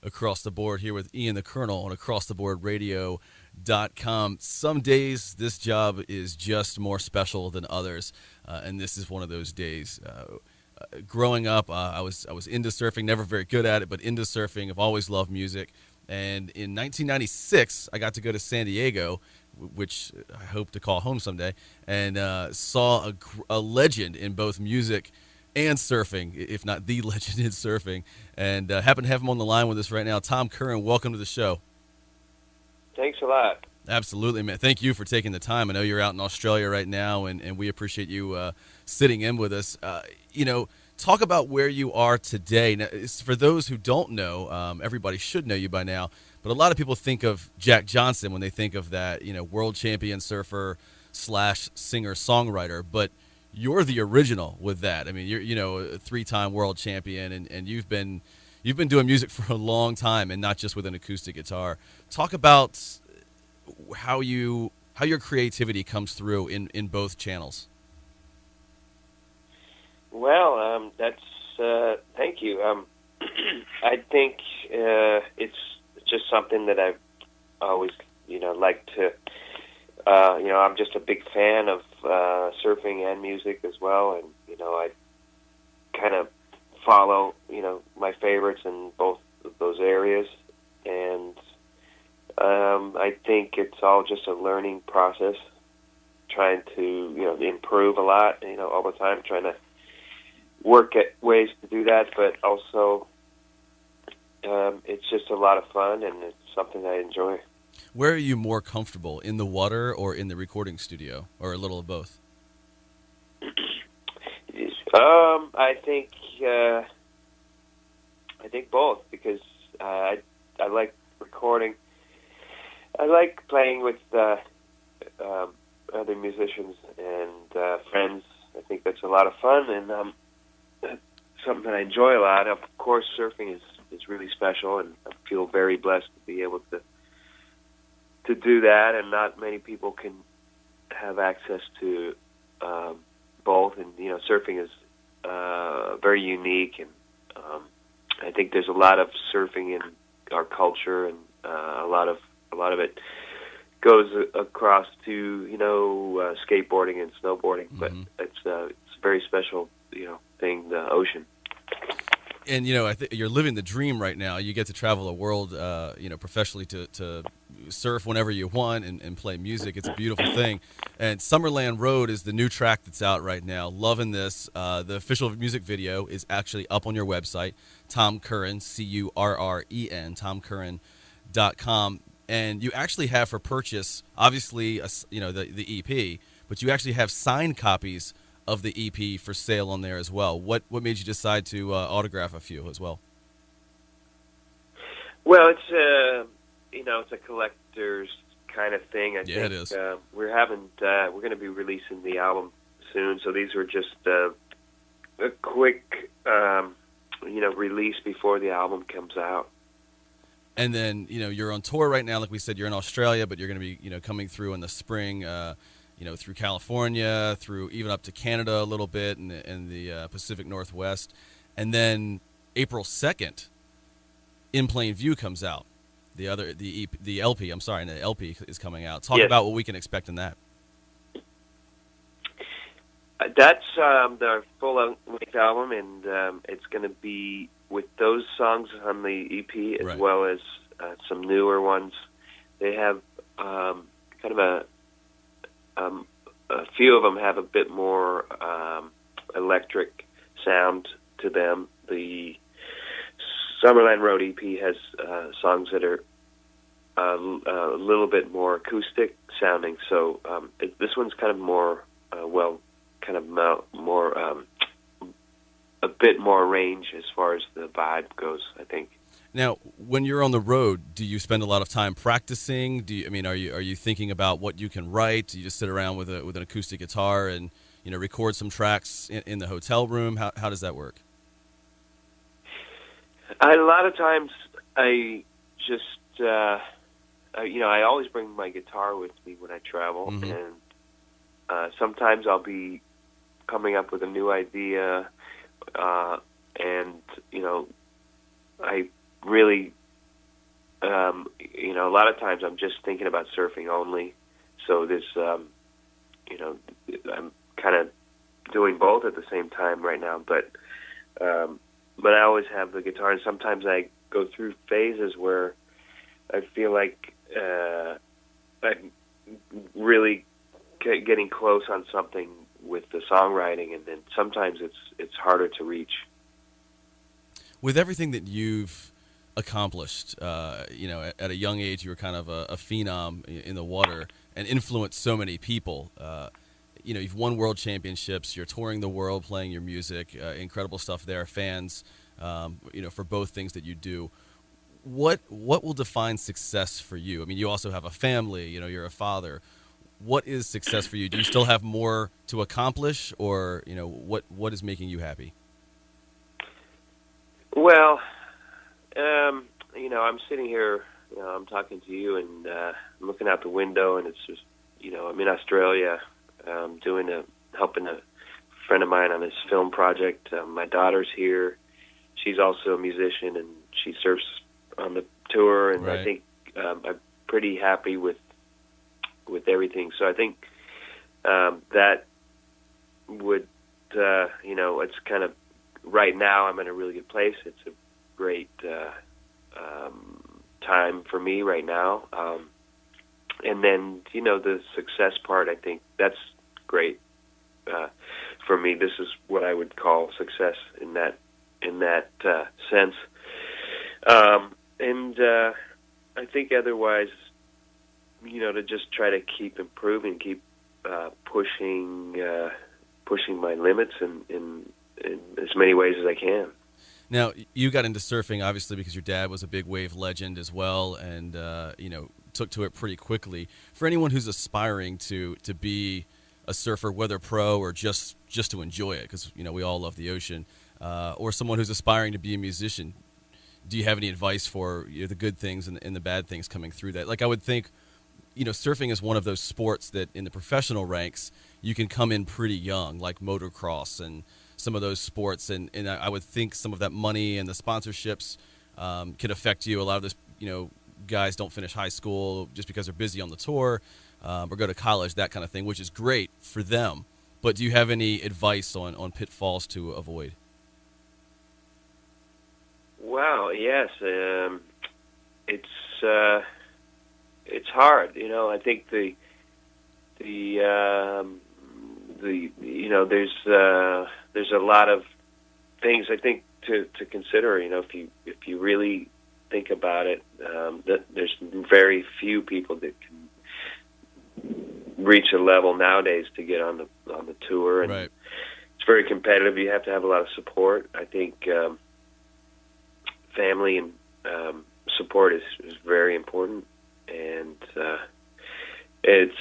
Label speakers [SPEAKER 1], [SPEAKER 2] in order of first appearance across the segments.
[SPEAKER 1] Across the Board here with Ian the Colonel on acrosstheboardradio.com. Some days this job is just more special than others, and this is one of those days. Growing up, I was into surfing, never very good at it, but into surfing. I've always loved music. And in 1996, I got to go to San Diego, which I hope to call home someday, and saw a legend in both music and surfing, if not the legend in surfing. And happen to have him on the line with us right now. Tom Curren, welcome to the show.
[SPEAKER 2] Thanks a lot.
[SPEAKER 1] Absolutely, man. Thank you for taking the time. I know you're out in Australia right now, and we appreciate you sitting in with us. Talk about where you are today. Now, for those who don't know, everybody should know you by now, but a lot of people think of Jack Johnson when they think of that, world champion surfer / singer-songwriter, but you're the original with that. I mean, you're, a 3-time world champion, and you've been doing music for a long time, and not just with an acoustic guitar. Talk about how your creativity comes through in both channels.
[SPEAKER 2] Well, thank you. I think it's just something that I've always, liked to. I'm just a big fan of surfing and music as well, and I kind of follow, my favorites in both of those areas, and I think it's all just a learning process, trying to, improve a lot, all the time, trying to work at ways to do that, but also it's just a lot of fun, and it's something I enjoy.
[SPEAKER 1] Where are you more comfortable, in the water or in the recording studio, or a little of both?
[SPEAKER 2] I think both, because I like recording. I like playing with other musicians and friends. I think that's a lot of fun, and something that I enjoy a lot. Of course, surfing is really special, and I feel very blessed to be able to do that, and not many people can have access to both. And surfing is very unique, and I think there's a lot of surfing in our culture, and a lot of it goes across to skateboarding and snowboarding.
[SPEAKER 1] Mm-hmm.
[SPEAKER 2] But it's a very special thing, the ocean.
[SPEAKER 1] And I think you're living the dream right now. You get to travel the world, professionally to surf whenever you want and play music. It's a beautiful thing. And Summerland Road is the new track that's out right now. Loving this. The official music video is actually up on your website, Tom Curren, Curren, TomCurren.com. And you actually have for purchase, obviously, the EP, but you actually have signed copies of the EP for sale on there as well. What made you decide to autograph a few as well?
[SPEAKER 2] Well, it's a collector's kind of thing. I think
[SPEAKER 1] it is.
[SPEAKER 2] We're going to be releasing the album soon, so these were just a quick release before the album comes out.
[SPEAKER 1] And then you're on tour right now, like we said. You're in Australia, but you're going to be coming through in the spring. Through California, through even up to Canada a little bit, in the Pacific Northwest. And then April 2nd, In Plain View comes out. The LP is coming out. Talk about what we can expect in that.
[SPEAKER 2] That's the full-length album, and it's going to be with those songs on the EP as well as some newer ones. They have kind of a few of them have a bit more electric sound to them. The Summerland Road EP has songs that are a little bit more acoustic sounding. So this one's kind of more a bit more range as far as the vibe goes, I think.
[SPEAKER 1] Now, when you're on the road, do you spend a lot of time practicing? Are you thinking about what you can write? Do you just sit around with an acoustic guitar and record some tracks in the hotel room? How does that work?
[SPEAKER 2] A lot of times, I just I always bring my guitar with me when I travel,
[SPEAKER 1] mm-hmm.
[SPEAKER 2] and sometimes I'll be coming up with a new idea, and I really a lot of times I'm just thinking about surfing only. So this, I'm kind of doing both at the same time right now. But I always have the guitar, and sometimes I go through phases where I feel like I'm really getting close on something with the songwriting, and then sometimes it's harder to reach.
[SPEAKER 1] With everything that you've accomplished, at a young age, you were kind of a phenom in the water and influenced so many people. You've won world championships. You're touring the world, playing your music. Incredible stuff there. Fans, for both things that you do. What will define success for you? I mean, you also have a family. You're a father. What is success for you? Do you still have more to accomplish, or what is making you happy?
[SPEAKER 2] Well, I'm sitting here. I'm talking to you, and I'm looking out the window, and it's just, I'm in Australia, helping a friend of mine on his film project. My daughter's here. She's also a musician, and she surfs on the tour, and
[SPEAKER 1] right.
[SPEAKER 2] I think I'm pretty happy with everything. So I think that would, it's kind of, right now I'm in a really good place. It's a great time for me right now. And then, the success part, I think that's great for me. This is what I would call success in that sense. I think otherwise, to just try to keep improving, keep pushing my limits in as many ways as I can.
[SPEAKER 1] Now, you got into surfing obviously because your dad was a big wave legend as well, and took to it pretty quickly. For anyone who's aspiring to be a surfer, whether pro or just to enjoy it, because we all love the ocean, or someone who's aspiring to be a musician, do you have any advice for the good things and the bad things coming through that? Like, I would think, surfing is one of those sports that in the professional ranks you can come in pretty young, like motocross and some of those sports, and I would think some of that money and the sponsorships can affect you. A lot of those guys don't finish high school just because they're busy on the tour, or go to college, that kind of thing, which is great for them. But do you have any advice on pitfalls to avoid?
[SPEAKER 2] Well, yes, it's hard. I think there's a lot of things I think to consider. If you really think about it, that there's very few people that can reach a level nowadays to get on the tour, and
[SPEAKER 1] right.
[SPEAKER 2] It's very competitive. You have to have a lot of support. I think family and support is very important, and it's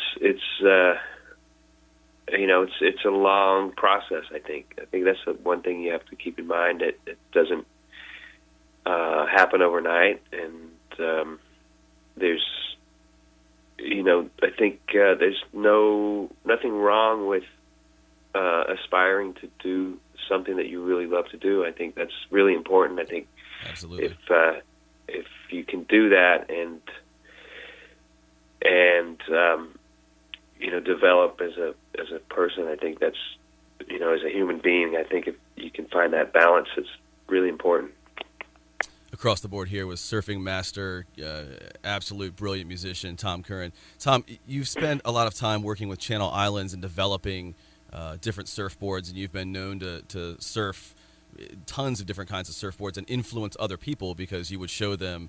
[SPEAKER 2] a long process. I think that's the one thing you have to keep in mind, that it doesn't happen overnight, and there's I think there's nothing wrong with aspiring to do something that you really love to do. I think that's really important. I think
[SPEAKER 1] absolutely,
[SPEAKER 2] if you can do that and develop as a person, I think that's as a human being, I think if you can find that balance, it's really important.
[SPEAKER 1] Across the board here was surfing master, absolute brilliant musician, Tom Curren. Tom, you've spent a lot of time working with Channel Islands and developing different surfboards, and you've been known to surf tons of different kinds of surfboards and influence other people because you would show them,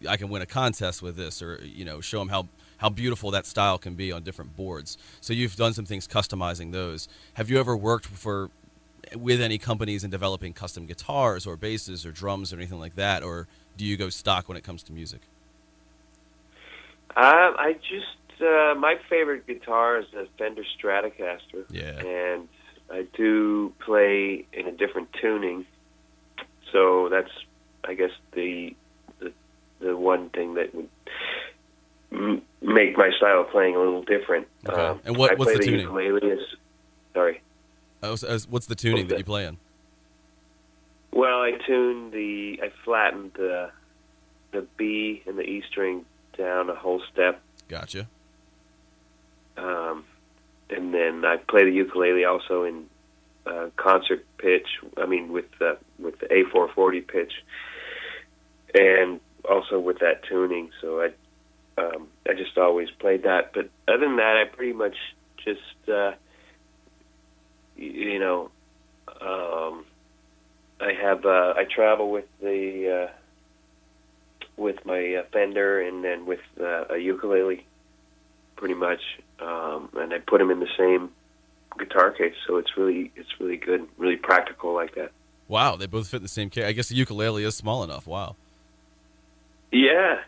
[SPEAKER 1] I can win a contest with this, or, show them how beautiful that style can be on different boards. So you've done some things customizing those. Have you ever worked with any companies in developing custom guitars or basses or drums or anything like that, or do you go stock when it comes to music?
[SPEAKER 2] I just my favorite guitar is a Fender Stratocaster.
[SPEAKER 1] Yeah.
[SPEAKER 2] And I do play in a different tuning, so that's, I guess, the one thing that would make my style of playing a little different.
[SPEAKER 1] Okay. And what's the tuning?
[SPEAKER 2] Ukulele sorry.
[SPEAKER 1] What's the tuning that you play in?
[SPEAKER 2] Well, I flattened the B and the E string down a whole step.
[SPEAKER 1] Gotcha.
[SPEAKER 2] And then I play the ukulele also in concert pitch. I mean, with the A440 pitch, and also with that tuning. So I just always played that. But other than that, I pretty much just I travel with my Fender, and then with a ukulele, pretty much, and I put them in the same guitar case, so it's really good, really practical like that.
[SPEAKER 1] Wow, they both fit in the same case. I guess the ukulele is small enough. Wow.
[SPEAKER 2] Yeah.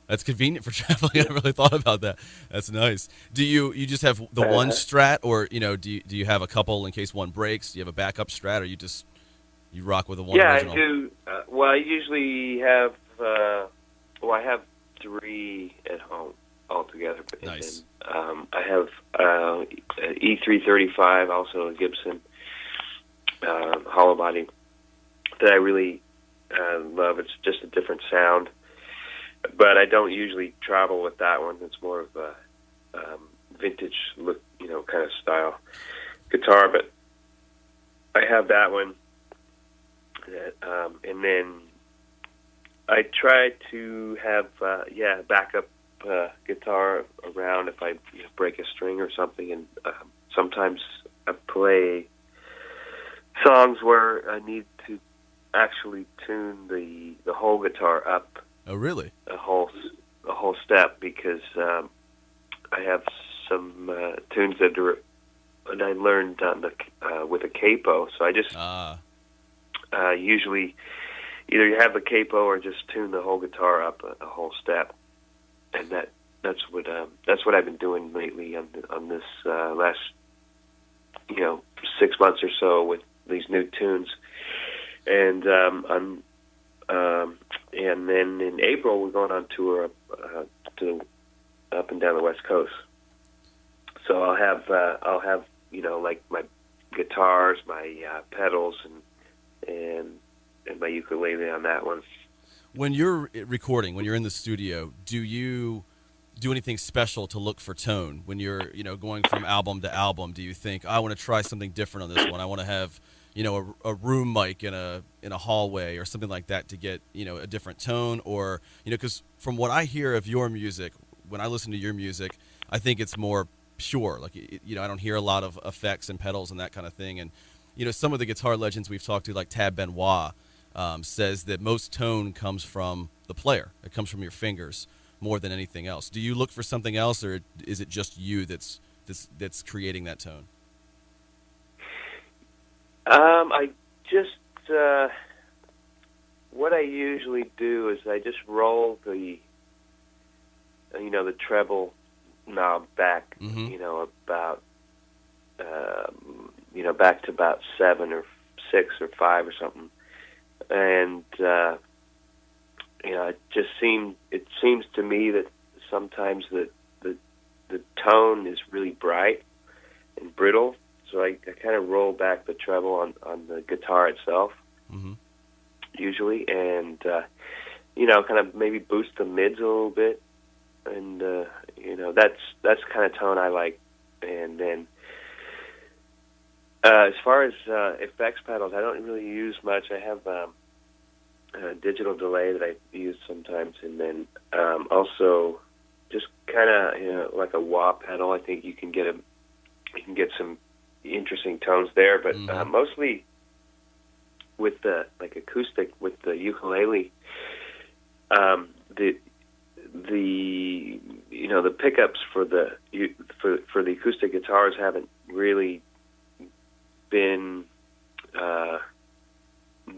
[SPEAKER 1] That's convenient for traveling. I never really thought about that. That's nice. Do you just have the one Strat, or do you have a couple in case one breaks? Do you have a backup Strat, or you rock with the one original?
[SPEAKER 2] I do. Well, I usually have I have 3 at home altogether.
[SPEAKER 1] Nice.
[SPEAKER 2] And, I have an E335, also a Gibson hollow body that I really love. It's just a different sound. But I don't usually travel with that one. It's more of a vintage look, kind of style guitar. But I have that one, and then I try to have backup guitar around if I break a string or something. And sometimes I play songs where I need to actually tune the whole guitar up.
[SPEAKER 1] Oh, really?
[SPEAKER 2] A whole step, because I have some tunes that I learned on with a capo. So I just usually either you have a capo or just tune the whole guitar up a whole step, and that's what I've been doing lately on this last 6 months or so with these new tunes, and and then in April we're going on tour up and down the West Coast. So I'll have like my guitars, my pedals, and my ukulele on that one.
[SPEAKER 1] When you're recording, when you're in the studio, do you do anything special to look for tone? When you're going from album to album, do you think, I want to try something different on this one? I want to have a room mic in a hallway or something like that to get a different tone, or because from what I hear of your music, when I listen to your music, I think it's more pure. Like I don't hear a lot of effects and pedals and that kind of thing. And some of the guitar legends we've talked to, like Tab Benoit, says that most tone comes from the player. It comes from your fingers more than anything else. Do you look for something else, or is it just you that's creating that tone?
[SPEAKER 2] I just what I usually do is I just roll the treble knob back, about back to about 7 or 6 or 5 or something, and it seems to me that sometimes the tone is really bright and brittle. So I kind of roll back the treble on the guitar itself, usually, and kind of maybe boost the mids a little bit, and that's kind of tone I like. And then as far as effects pedals, I don't really use much. I have a digital delay that I use sometimes, and then also just kind of like a wah pedal. I think you can get some interesting tones there, but mostly with the acoustic, with the ukulele, the pickups for the acoustic guitars haven't really been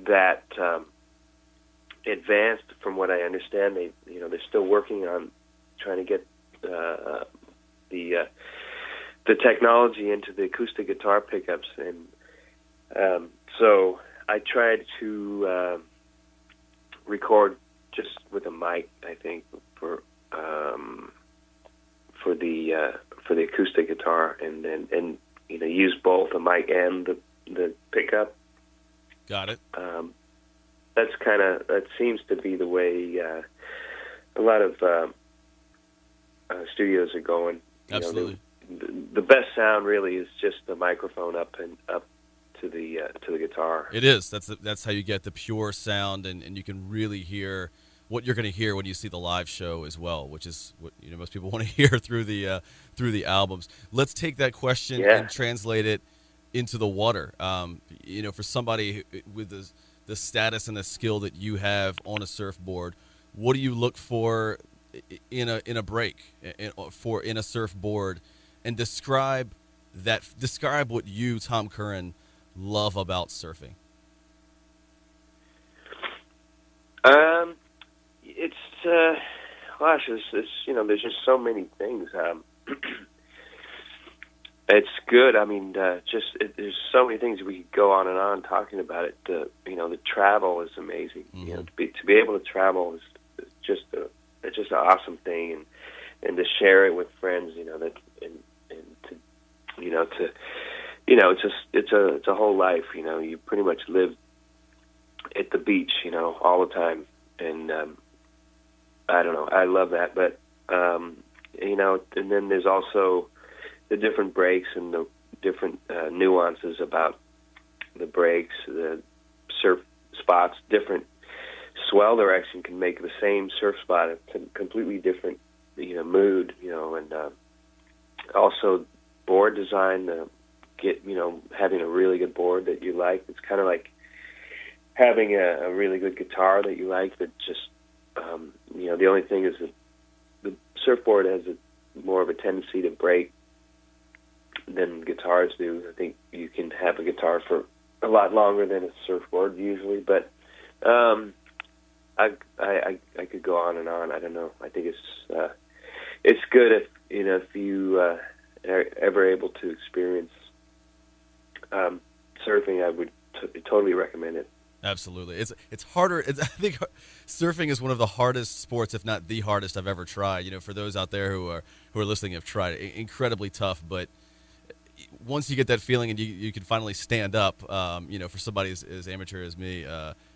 [SPEAKER 2] that advanced, from what I understand. They're still working on trying to get the technology into the acoustic guitar pickups, and so I tried to record just with a mic, I think, for the acoustic guitar, and use both the mic and the pickup.
[SPEAKER 1] Got it.
[SPEAKER 2] that seems to be the way a lot of studios are going.
[SPEAKER 1] Absolutely.
[SPEAKER 2] The best sound really is just the microphone up to the guitar.
[SPEAKER 1] It is. That's how you get the pure sound, and you can really hear what you're going to hear when you see the live show as well, which is what most people want to hear through the albums. Let's take that question and translate it into the water. For somebody with the status and the skill that you have on a surfboard, what do you look for in a break, in a surfboard, and describe what you, Tom Curren, love about surfing?
[SPEAKER 2] It's there's just so many things. It's good. I mean, there's so many things we could go on and on talking about it. The travel is amazing.
[SPEAKER 1] Mm-hmm.
[SPEAKER 2] To be able to travel is just an awesome thing, and to share it with friends. It's a whole life. You pretty much live at the beach, all the time, and I don't know. I love that, but and then there's also the different breaks and the different nuances about the breaks, the surf spots. Different swell direction can make the same surf spot a completely different, mood. And also board design. Having a really good board that you like. It's kind of like having a really good guitar that you like. That just, the only thing is that the surfboard has more of a tendency to break than guitars do. I think you can have a guitar for a lot longer than a surfboard usually, but I could go on and on. I don't know. I think it's good if you are ever able to experience surfing. I would totally recommend it.
[SPEAKER 1] Absolutely. It's harder. I think surfing is one of the hardest sports, if not the hardest I've ever tried. For those out there who are listening have tried it, incredibly tough. But once you get that feeling and you can finally stand up, for somebody as amateur as me,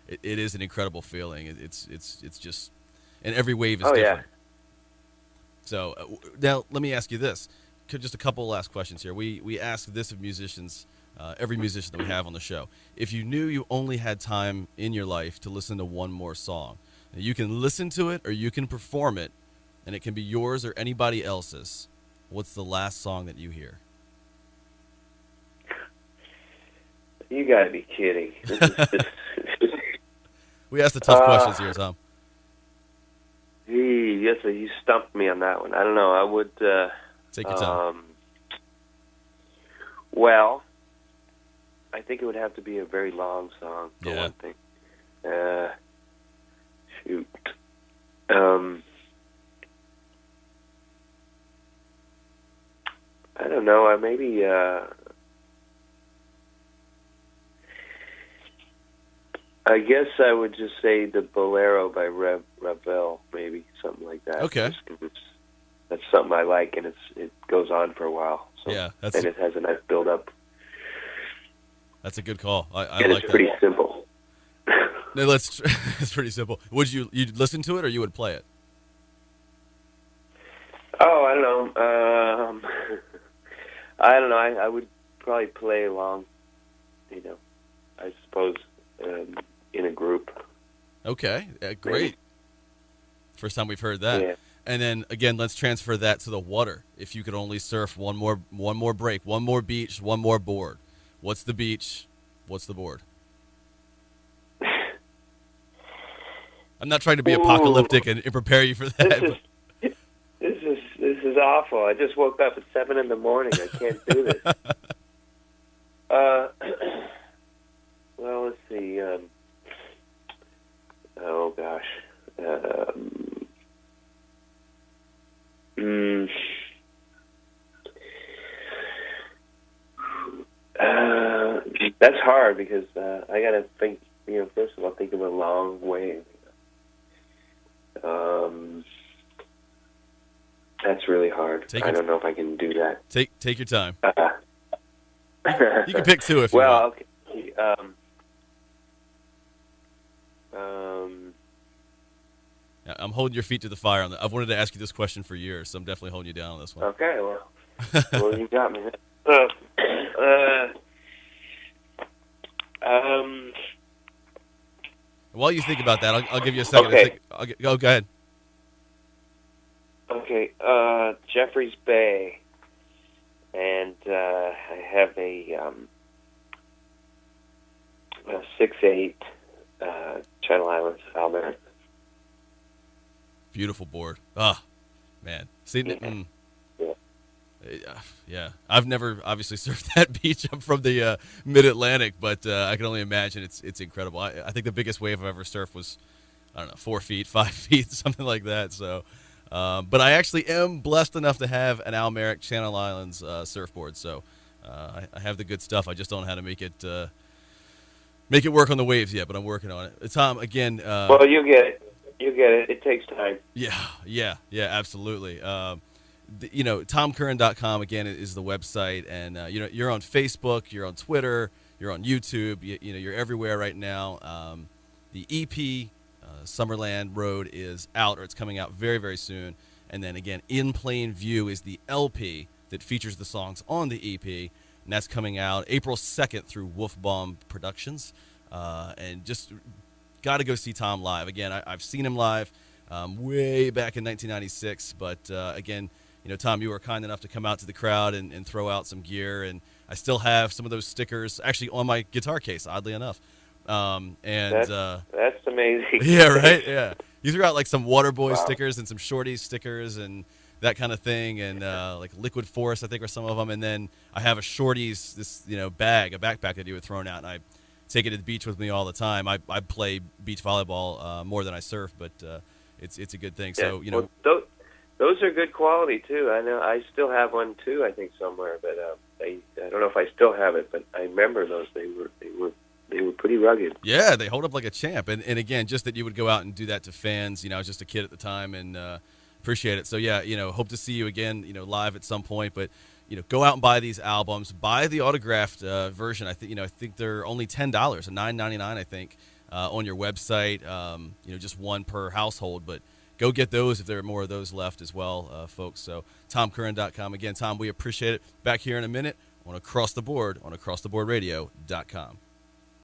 [SPEAKER 1] it is an incredible feeling. It's just, and every wave is different.
[SPEAKER 2] Yeah.
[SPEAKER 1] So now let me ask you this. Just a couple of last questions here. We ask this of musicians. Every musician that we have on the show. If you knew you only had time in your life to listen to one more song, you can listen to it or you can perform it, and it can be yours or anybody else's. What's the last song that you hear?
[SPEAKER 2] You gotta be kidding.
[SPEAKER 1] We ask the tough questions here, Tom.
[SPEAKER 2] You stumped me on that one. I don't know. I would...
[SPEAKER 1] Take your time.
[SPEAKER 2] Well... I think it would have to be a very long song for one thing. Shoot. I don't know. Maybe. I guess I would just say the Bolero by Ravel, maybe something like that.
[SPEAKER 1] Okay.
[SPEAKER 2] That's something I like, and it goes on for a while. So,
[SPEAKER 1] yeah,
[SPEAKER 2] and it has a nice build up.
[SPEAKER 1] That's a good call. I
[SPEAKER 2] and
[SPEAKER 1] like
[SPEAKER 2] it's pretty simple.
[SPEAKER 1] No, it's pretty simple. Would you listen to it or you would play it?
[SPEAKER 2] Oh, I don't know. I don't know. I would probably play along. I suppose in a group.
[SPEAKER 1] Okay, great. Maybe. First time we've heard that.
[SPEAKER 2] Yeah.
[SPEAKER 1] And then again, let's transfer that to the water. If you could only surf one more break, one more beach, one more board. What's the beach? What's the board? I'm not trying to be apocalyptic and prepare you for that.
[SPEAKER 2] This is awful. I just woke up at 7 a.m. I can't do this. Well, let's see. Oh gosh. That's hard because I gotta think. First of all, think of a long way. That's really hard. I don't know if I can do that.
[SPEAKER 1] Take your time. You can pick two if you want.
[SPEAKER 2] Well, okay.
[SPEAKER 1] I'm holding your feet to the fire on that. I've wanted to ask you this question for years, so I'm definitely holding you down on this one.
[SPEAKER 2] Okay, well, you got me. Uh, um,
[SPEAKER 1] While you think about that, I'll give you a second
[SPEAKER 2] Okay.
[SPEAKER 1] to think. Go ahead.
[SPEAKER 2] okay, Jeffreys Bay, and I have a 6/8 Channel Islands Almeric.
[SPEAKER 1] Beautiful board. Ah, man. See,
[SPEAKER 2] Yeah.
[SPEAKER 1] yeah. I've never obviously surfed that beach. I'm from the mid-Atlantic, but I can only imagine it's incredible. I think the biggest wave I've ever surfed was, I don't know, 4 feet, 5 feet, something like that. So, but I actually am blessed enough to have an Almeric Channel Islands surfboard. So I have the good stuff. I just don't know how to make it work on the waves yet, but I'm working on it. Tom, again.
[SPEAKER 2] Well, you get it. You get it. It takes time.
[SPEAKER 1] Yeah, absolutely. TomCurren.com again is the website, and you're on Facebook, you're on Twitter, you're on YouTube. You're everywhere right now. The EP Summerland Road is out, or it's coming out very, very soon. And then again, In Plain View is the LP that features the songs on the EP, and that's coming out April 2nd through Wolf Bomb Productions. And just got to go see Tom live. Again, I've seen him live way back in 1996, but again, Tom, you were kind enough to come out to the crowd and throw out some gear, and I still have some of those stickers actually on my guitar case, oddly enough.
[SPEAKER 2] That's amazing.
[SPEAKER 1] Yeah, right? Yeah. You threw out like some Waterboy
[SPEAKER 2] Wow.
[SPEAKER 1] stickers and some Shorties stickers and that kind of thing, and like Liquid Force, I think, are some of them. And then I have a Shorties, this a backpack that you were throwing out, and I take it to the beach with me all the time. I play beach volleyball more than I surf, but it's a good thing.
[SPEAKER 2] Yeah.
[SPEAKER 1] So
[SPEAKER 2] Well, those are good quality too. I know I still have one too. I think somewhere, but I don't know if I still have it. But I remember those. They were pretty rugged.
[SPEAKER 1] Yeah, they hold up like a champ. And again, just that you would go out and do that to fans. I was just a kid at the time and appreciate it. So yeah, hope to see you again, live at some point. But go out and buy these albums. Buy the autographed version. I think they're only $10, $9.99, I think, on your website. Just one per household, but go get those if there are more of those left as well, folks. So TomCurren.com. Again, Tom, we appreciate it. Back here in a minute on Across the Board on AcrossTheBoardRadio.com.